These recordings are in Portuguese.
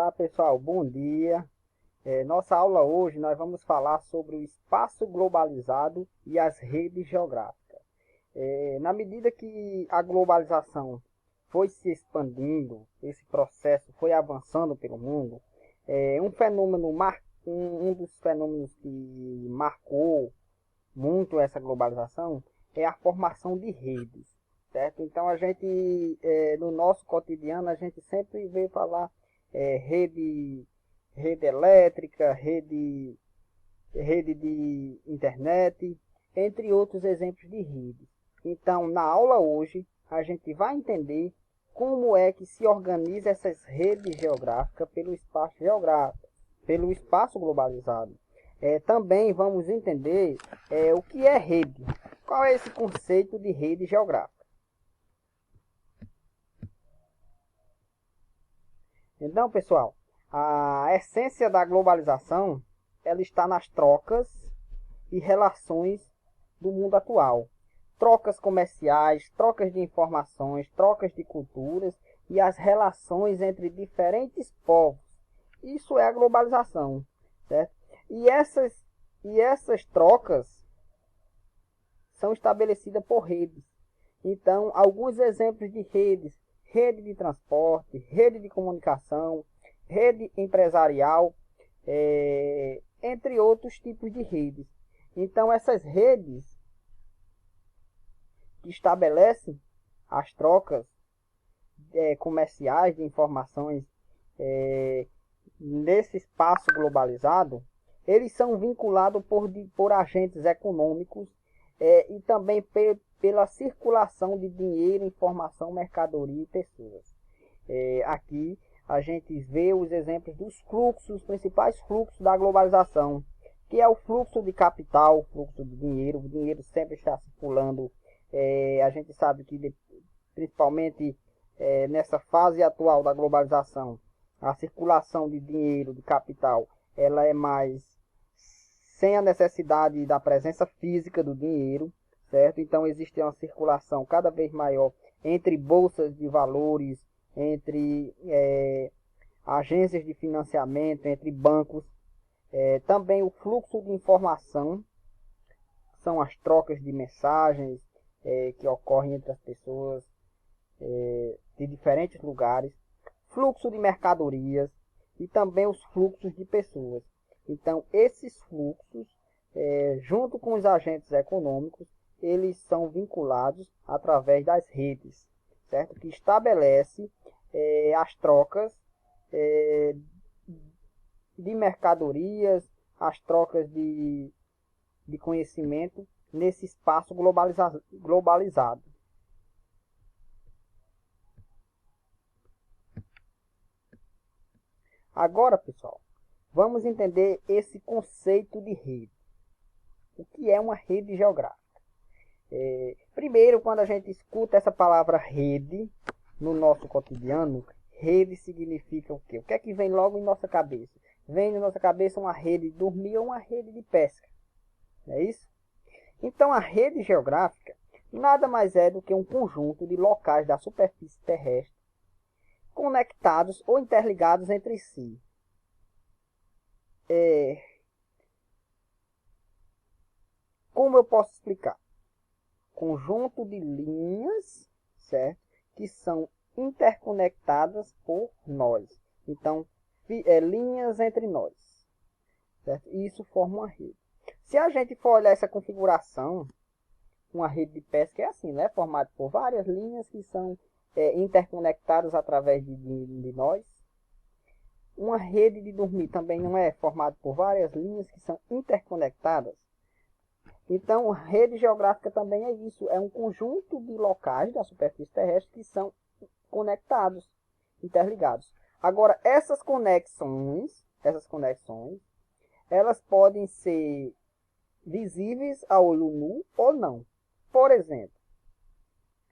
Olá pessoal, bom dia. Nossa aula hoje nós vamos falar sobre o espaço globalizado e as redes geográficas. Na medida que a globalização foi se expandindo, esse processo foi avançando pelo mundo, um dos fenômenos que marcou muito essa globalização é a formação de redes, certo? Então no nosso cotidiano, a gente sempre vê falar rede elétrica, rede de internet, entre outros exemplos de redes. Então, na aula hoje, a gente vai entender como é que se organiza essas redes geográficas pelo espaço globalizado. Também vamos entender o que é rede. Qual é esse conceito de rede geográfica? Então, pessoal, a essência da globalização ela está nas trocas e relações do mundo atual. Trocas comerciais, trocas de informações, trocas de culturas e as relações entre diferentes povos. Isso é a globalização, certo? E essas trocas são estabelecidas por redes. Então, alguns exemplos de redes: rede de transporte, rede de comunicação, rede empresarial, entre outros tipos de redes. Então, essas redes que estabelecem as trocas comerciais de informações nesse espaço globalizado, eles são vinculados por agentes econômicos e também pela circulação de dinheiro, informação, mercadoria e pessoas. Aqui a gente vê os exemplos dos fluxos, os principais fluxos da globalização, que é o fluxo de capital, o fluxo de dinheiro. O dinheiro sempre está circulando. A gente sabe que, principalmente nessa fase atual da globalização, a circulação de dinheiro, de capital, ela é mais sem a necessidade da presença física do dinheiro, certo? Então existe uma circulação cada vez maior entre bolsas de valores, entre agências de financiamento, entre bancos. Também o fluxo de informação, são as trocas de mensagens que ocorrem entre as pessoas de diferentes lugares. Fluxo de mercadorias e também os fluxos de pessoas. Então, esses fluxos, junto com os agentes econômicos, eles são vinculados através das redes, certo? Que estabelece as trocas de mercadorias, as trocas de conhecimento nesse espaço globalizado. Agora, pessoal, vamos entender esse conceito de rede. O que é uma rede geográfica? Primeiro, quando a gente escuta essa palavra rede no nosso cotidiano, rede significa o quê? O que é que vem logo em nossa cabeça? Vem na nossa cabeça uma rede de dormir ou uma rede de pesca. Não é isso? Então, a rede geográfica nada mais é do que um conjunto de locais da superfície terrestre conectados ou interligados entre si. Como eu posso explicar? Conjunto de linhas, certo? Que são interconectadas por nós. Então, linhas entre nós, certo? E isso forma uma rede. Se a gente for olhar essa configuração, uma rede de pesca é assim, né? Formada por várias linhas que são interconectadas através de nós. Uma rede de dormir também não é formada por várias linhas que são interconectadas. Então, rede geográfica também é isso, é um conjunto de locais da superfície terrestre que são conectados, interligados. Agora, essas conexões, elas podem ser visíveis a olho nu ou não. Por exemplo,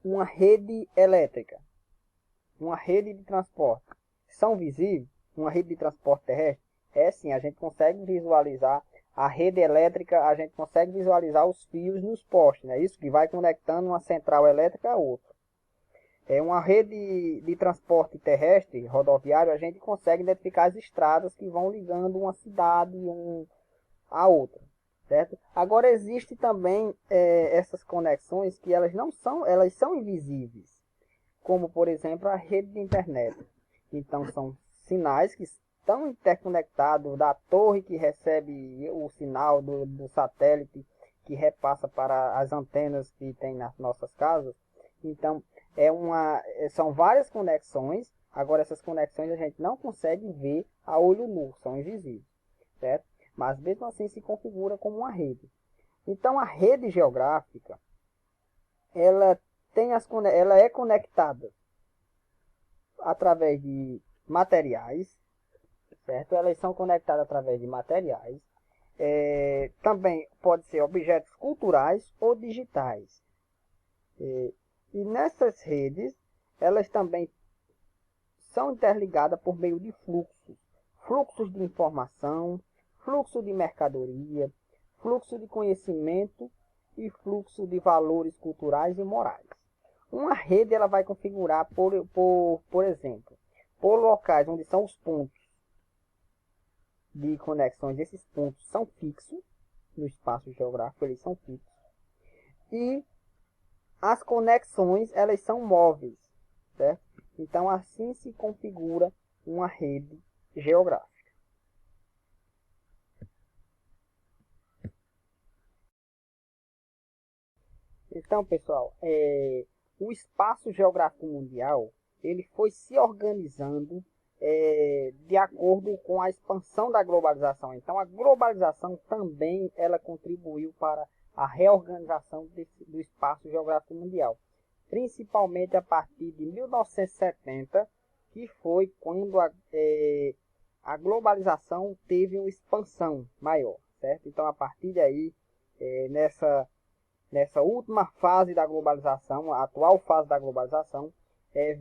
uma rede elétrica, uma rede de transporte, são visíveis? Uma rede de transporte terrestre? Sim, a gente consegue visualizar a rede elétrica, a gente consegue visualizar os fios nos postes, né? Isso que vai conectando uma central elétrica a outra. É uma rede de transporte terrestre, rodoviário, a gente consegue identificar as estradas que vão ligando uma cidade a outra, certo? Agora existe também essas conexões que elas são invisíveis, como por exemplo a rede de internet. Então são sinais que estão interconectados da torre que recebe o sinal do satélite que repassa para as antenas que tem nas nossas casas. Então são várias conexões. Agora essas conexões a gente não consegue ver a olho nu, são invisíveis, certo? Mas mesmo assim se configura como uma rede. Então a rede geográfica, ela ela é conectada através de materiais, certo? Elas são conectadas através de materiais. Também pode ser objetos culturais ou digitais. E nessas redes, elas também são interligadas por meio de fluxos. Fluxos de informação, fluxo de mercadoria, fluxo de conhecimento e fluxo de valores culturais e morais. Uma rede ela vai configurar, por exemplo, por locais onde são os pontos de conexões. Esses pontos são fixos no espaço geográfico, eles são fixos. E as conexões elas são móveis, certo? Então assim se configura uma rede geográfica. Então, pessoal, o espaço geográfico mundial ele foi se organizando de acordo com a expansão da globalização. Então, a globalização também ela contribuiu para a reorganização do espaço geográfico mundial, principalmente a partir de 1970, que foi quando a globalização teve uma expansão maior, certo? Então, a partir daí, nessa última fase da globalização, a atual fase da globalização,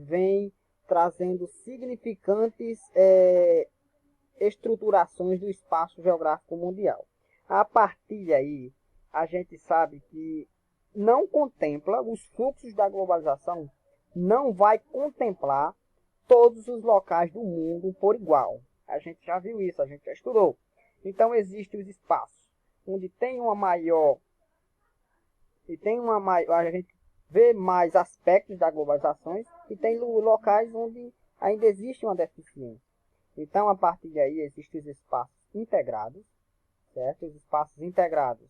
vem trazendo significantes estruturações do espaço geográfico mundial. A partir daí, a gente sabe que não contempla os fluxos da globalização, não vai contemplar todos os locais do mundo por igual. A gente já viu isso, a gente já estudou. Então, existem os espaços onde tem uma maior a gente vê mais aspectos da globalização e tem locais onde ainda existe uma deficiência. Então, a partir daí, existem os espaços integrados, certo? Os espaços integrados.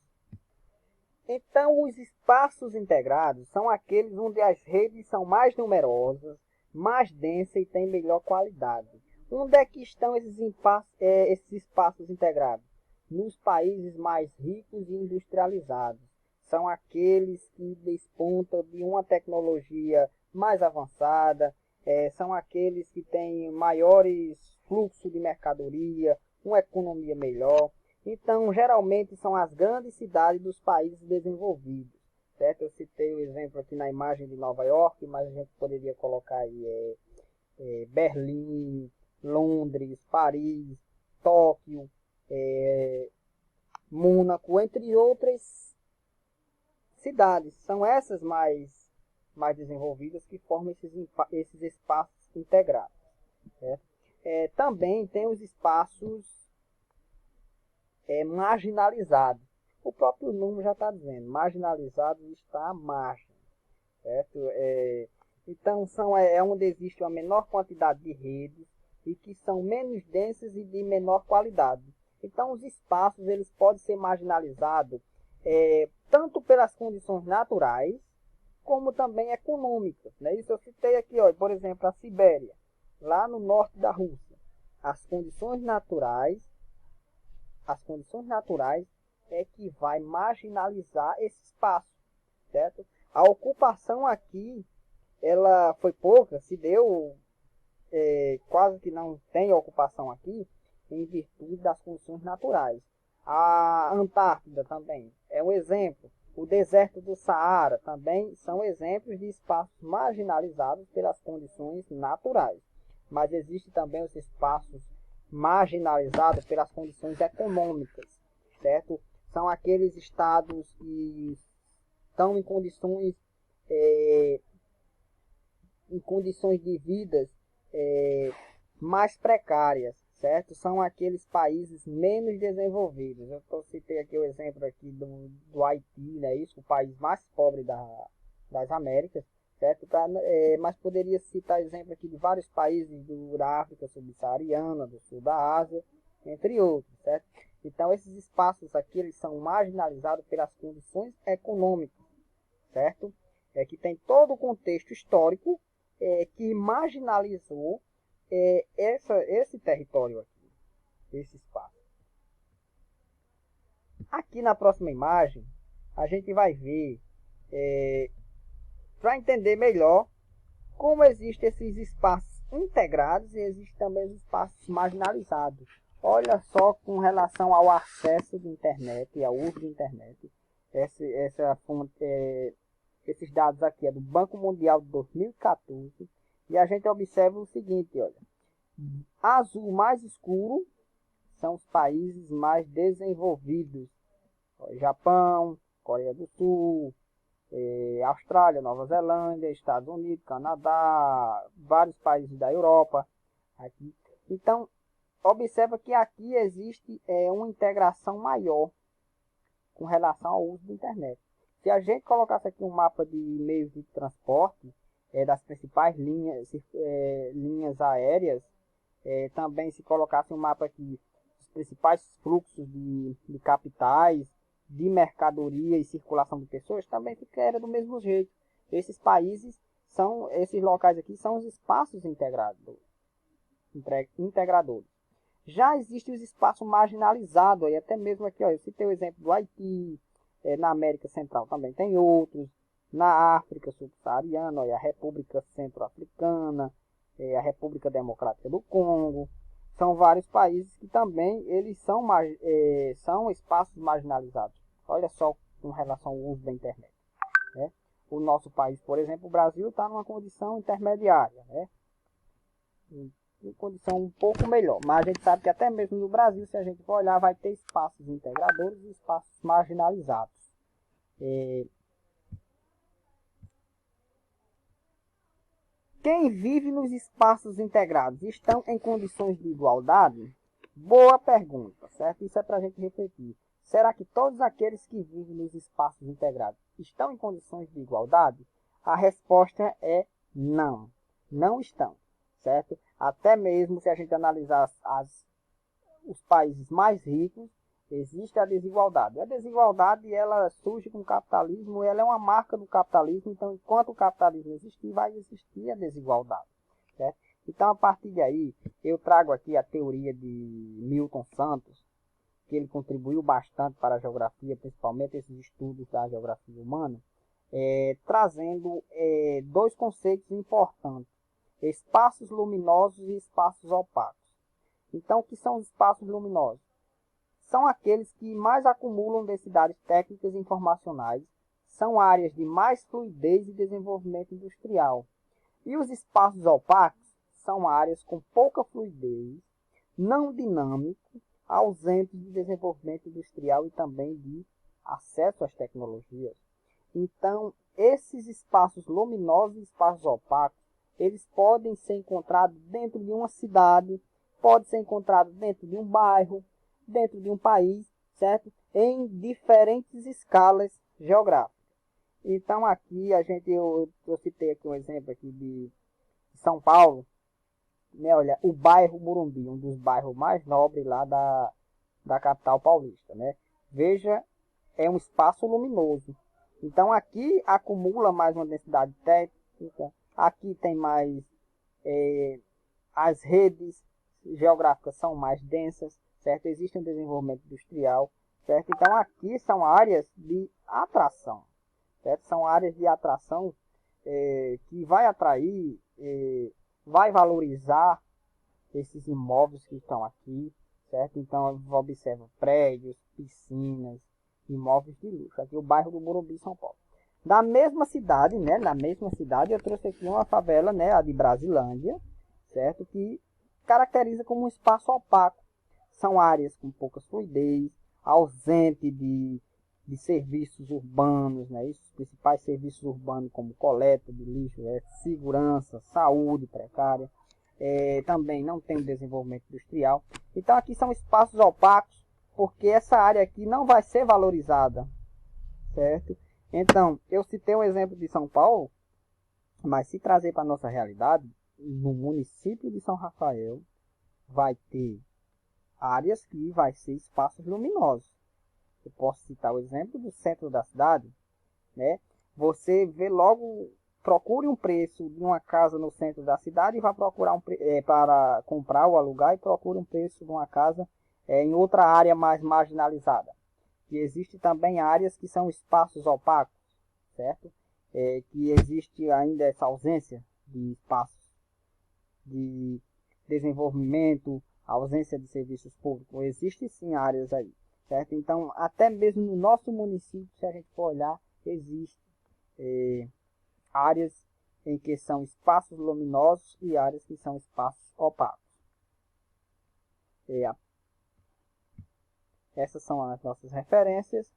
Então, os espaços integrados são aqueles onde as redes são mais numerosas, mais densas e têm melhor qualidade. Onde é que estão esses espaços integrados? Nos países mais ricos e industrializados. São aqueles que despontam de uma tecnologia mais avançada, são aqueles que têm maiores fluxos de mercadoria, uma economia melhor. Então, geralmente são as grandes cidades dos países desenvolvidos, certo? Eu citei o exemplo aqui na imagem de Nova York, mas a gente poderia colocar aí Berlim, Londres, Paris, Tóquio, Mônaco, entre outras cidades. São essas mais desenvolvidas que formam esses espaços integrados, certo? Também tem os espaços marginalizados. O próprio nome já está dizendo, marginalizado está à margem, certo? Então onde existe uma menor quantidade de redes e que são menos densas e de menor qualidade. Então os espaços eles podem ser marginalizados tanto pelas condições naturais como também econômicas, né? Isso eu citei aqui, ó, por exemplo, a Sibéria, lá no norte da Rússia. As condições naturais é que vai marginalizar esse espaço, certo? A ocupação aqui, ela foi pouca, se deu, quase que não tem ocupação aqui, em virtude das condições naturais. A Antártida também é um exemplo. O deserto do Saara também são exemplos de espaços marginalizados pelas condições naturais. Mas existem também os espaços marginalizados pelas condições econômicas, certo? São aqueles estados que estão em condições em condições de vida mais precárias, certo? São aqueles países menos desenvolvidos. Eu citei aqui o exemplo aqui do Haiti, né? Isso, o país mais pobre das Américas, certo? Mas poderia citar exemplo aqui de vários países da África subsaariana, do sul da Ásia, entre outros, certo? Então esses espaços aqui eles são marginalizados pelas condições econômicas, certo? Que tem todo o contexto histórico que marginalizou esse território aqui, esse espaço. Aqui na próxima imagem, a gente vai ver, para entender melhor, como existem esses espaços integrados e existem também os espaços marginalizados. Olha só com relação ao acesso de internet e ao uso de internet. Esses dados aqui é do Banco Mundial de 2014. E a gente observa o seguinte, olha. Azul mais escuro são os países mais desenvolvidos. Japão, Coreia do Sul, Austrália, Nova Zelândia, Estados Unidos, Canadá, vários países da Europa. Aqui. Então, observa que aqui existe uma integração maior com relação ao uso da internet. Se a gente colocasse aqui um mapa de meios de transporte, das principais linhas aéreas, também se colocasse um mapa aqui dos principais fluxos de capitais, de mercadoria e circulação de pessoas, também ficaria do mesmo jeito. Esses locais aqui são os espaços integradores. Já existem os espaços marginalizados, aí até mesmo aqui, ó, eu citei o exemplo do Haiti, na América Central também tem outros, na África subsaariana, a República Centro-Africana, a República Democrática do Congo, são vários países que também eles são espaços marginalizados. Olha só com relação ao uso da internet. Né? O nosso país, por exemplo, o Brasil, está numa condição intermediária, né? Em condição um pouco melhor, mas a gente sabe que até mesmo no Brasil, se a gente for olhar, vai ter espaços integradores e espaços marginalizados. Quem vive nos espaços integrados estão em condições de igualdade? Boa pergunta, certo? Isso é para a gente refletir. Será que todos aqueles que vivem nos espaços integrados estão em condições de igualdade? A resposta é não. Não estão, certo? Até mesmo se a gente analisar os países mais ricos, existe a desigualdade. A desigualdade ela surge com o capitalismo, ela é uma marca do capitalismo, então enquanto o capitalismo existir, vai existir a desigualdade. Certo? Então a partir daí, eu trago aqui a teoria de Milton Santos, que ele contribuiu bastante para a geografia, principalmente esses estudos da geografia humana, trazendo dois conceitos importantes: espaços luminosos e espaços opacos. Então, o que são os espaços luminosos? São aqueles que mais acumulam densidades técnicas e informacionais, são áreas de mais fluidez e desenvolvimento industrial. E os espaços opacos são áreas com pouca fluidez, não dinâmico, ausentes de desenvolvimento industrial e também de acesso às tecnologias. Então, esses espaços luminosos e espaços opacos, eles podem ser encontrados dentro de uma cidade, podem ser encontrados dentro de um bairro, dentro de um país, certo? Em diferentes escalas geográficas. Então aqui eu citei aqui um exemplo aqui de São Paulo, né? Olha, o bairro Morumbi, um dos bairros mais nobres lá da capital paulista, né? Veja, é um espaço luminoso. Então aqui acumula mais uma densidade técnica, aqui tem mais, as redes geográficas são mais densas, certo? Existe um desenvolvimento industrial, certo? Então aqui são áreas de atração, certo? São áreas de atração que vai atrair, vai valorizar esses imóveis que estão aqui, certo? Então observa prédios, piscinas, imóveis de luxo. Aqui o bairro do Morumbi, São Paulo. Na mesma cidade, né? Na mesma cidade eu trouxe aqui uma favela, né? A de Brasilândia, certo? Que caracteriza como um espaço opaco. São áreas com pouca fluidez, ausente de de serviços urbanos, né? Os principais serviços urbanos como coleta de lixo, segurança, saúde precária, também não tem desenvolvimento industrial. Então aqui são espaços opacos, porque essa área aqui não vai ser valorizada, certo? Então, eu citei um exemplo de São Paulo, mas se trazer para a nossa realidade, no município de São Rafael, vai ter áreas que vai ser espaços luminosos. Eu posso citar o exemplo do centro da cidade, né? Você vê logo, procure um preço de uma casa no centro da cidade e vai procurar para comprar ou alugar, e procure um preço de uma casa em outra área mais marginalizada. E existe também áreas que são espaços opacos, certo? Que existe ainda essa ausência de espaços de desenvolvimento, ausência de serviços públicos. Existem sim áreas aí, certo? Então, até mesmo no nosso município, se a gente for olhar, existe áreas em que são espaços luminosos e áreas que são espaços opacos. Essas são as nossas referências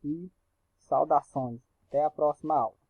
e saudações. Até a próxima aula.